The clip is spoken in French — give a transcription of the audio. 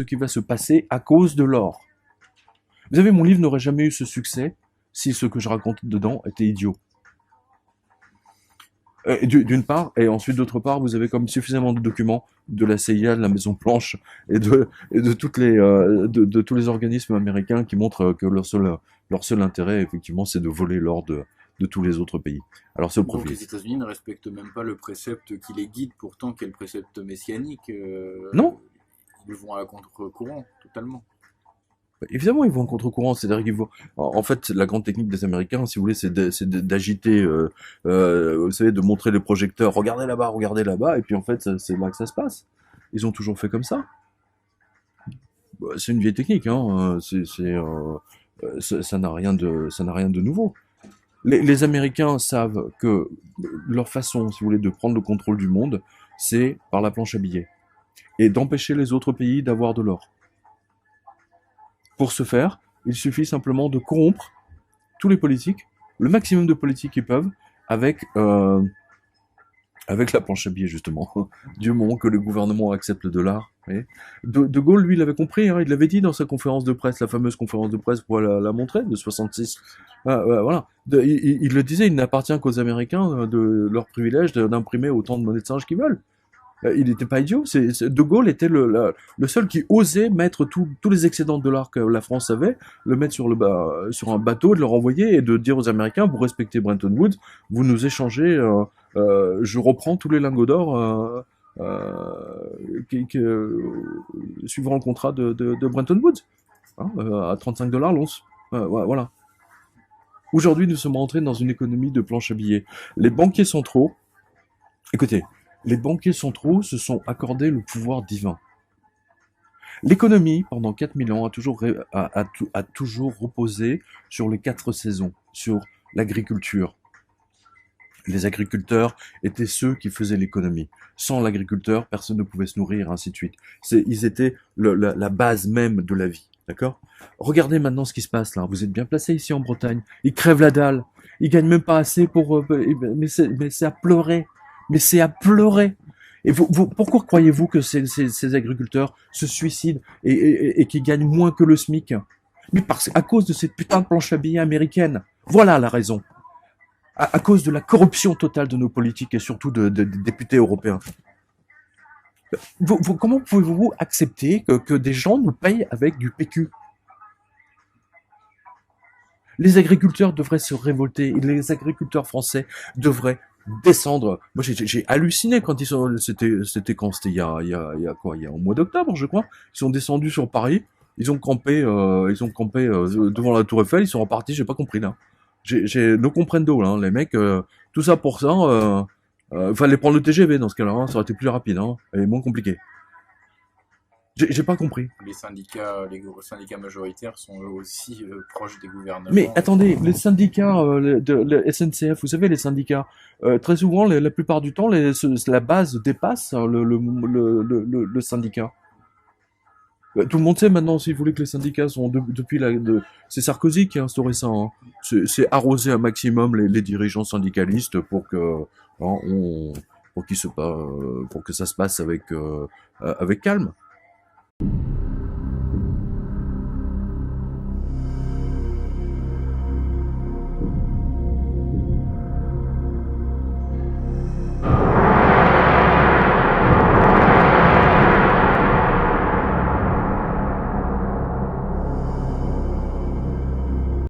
qui va se passer à cause de l'or. Vous savez, mon livre n'aurait jamais eu ce succès si ce que je raconte dedans était idiot. D'une part, et ensuite d'autre part, vous avez comme suffisamment de documents de la CIA, de la Maison Blanche et de toutes les de tous les organismes américains qui montrent que leur seul intérêt, effectivement, c'est de voler l'or de tous les autres pays. Alors c'est le Donc profit. les États-Unis ne respectent même pas le précepte qui les guide, pourtant quel précepte messianique. Non, Ils vont à contre-courant, totalement. évidemment, ils vont en contre-courant. C'est-à-dire qu'ils vont. En fait, la grande technique des Américains, si vous voulez, d'agiter, vous savez, de montrer les projecteurs. Regardez là-bas, et puis en fait, c'est là que ça se passe. Ils ont toujours fait comme ça. Bah, c'est une vieille technique, hein. Ça n'a rien de nouveau. Les Américains savent que leur façon, si vous voulez, de prendre le contrôle du monde, c'est par la planche à billets et d'empêcher les autres pays d'avoir de l'or. Pour ce faire, il suffit simplement de corrompre tous les politiques, le maximum de politiques qu'ils peuvent, avec la planche à billets, justement. Du moment que le gouvernement accepte le dollar. De Gaulle, lui, il avait compris, hein, il l'avait dit dans sa conférence de presse, la fameuse conférence de presse pour la montrer, de 66. Voilà. Il le disait, il n'appartient qu'aux Américains de leur privilège d'imprimer autant de monnaie de singe qu'ils veulent. Il n'était pas idiot. De Gaulle était le seul qui osait mettre tous les excédents de dollars que la France avait, le mettre sur un bateau, de le renvoyer et de dire aux Américains, vous respectez Bretton Woods, vous nous échangez, je reprends tous les lingots d'or suivant le contrat de Bretton Woods, hein, à 35 $ l'once. Voilà. Aujourd'hui, nous sommes rentrés dans une économie de planche à billets. Les banquiers centraux, écoutez, les banquiers centraux se sont accordés le pouvoir divin. L'économie, pendant 4000 ans, a toujours reposé sur les 4 saisons, sur l'agriculture. Les agriculteurs étaient ceux qui faisaient l'économie. Sans l'agriculteur, personne ne pouvait se nourrir, ainsi de suite. Ils étaient la base même de la vie, d'accord? Regardez maintenant ce qui se passe là. Vous êtes bien placé ici en Bretagne. Ils crèvent la dalle. Ils gagnent même pas assez pour... mais c'est à pleurer. Mais c'est à pleurer. Et pourquoi croyez-vous que ces agriculteurs se suicident et qui gagnent moins que le SMIC? Mais à cause de cette putain de planche à billets américaine. Voilà la raison. À cause de la corruption totale de nos politiques et surtout des députés européens. Comment pouvez-vous accepter que des gens nous payent avec du PQ? Les agriculteurs devraient se révolter. Les agriculteurs français devraient descendre. Moi, j'ai halluciné quand c'était quand? C'était il y a quoi? Il y a au mois d'octobre, je crois. Ils sont descendus sur Paris. Ils ont campé devant la Tour Eiffel. Ils sont repartis. J'ai pas compris là. J'ai no comprendo là. Les mecs, tout ça pour ça. Fallait prendre le TGV dans ce cas-là. Hein, ça aurait été plus rapide, hein, et moins compliqué. J'ai pas compris. Les syndicats majoritaires sont eux aussi proches des Mais gouvernements. attendez, les syndicats de SNCF, vous savez, les syndicats, très souvent, la plupart du temps, la base dépasse le syndicat. Tout le monde sait maintenant, si vous voulez, que les syndicats sont c'est Sarkozy qui a instauré ça. Hein. C'est arroser un maximum les dirigeants syndicalistes pour que hein, pour que ça se passe avec calme.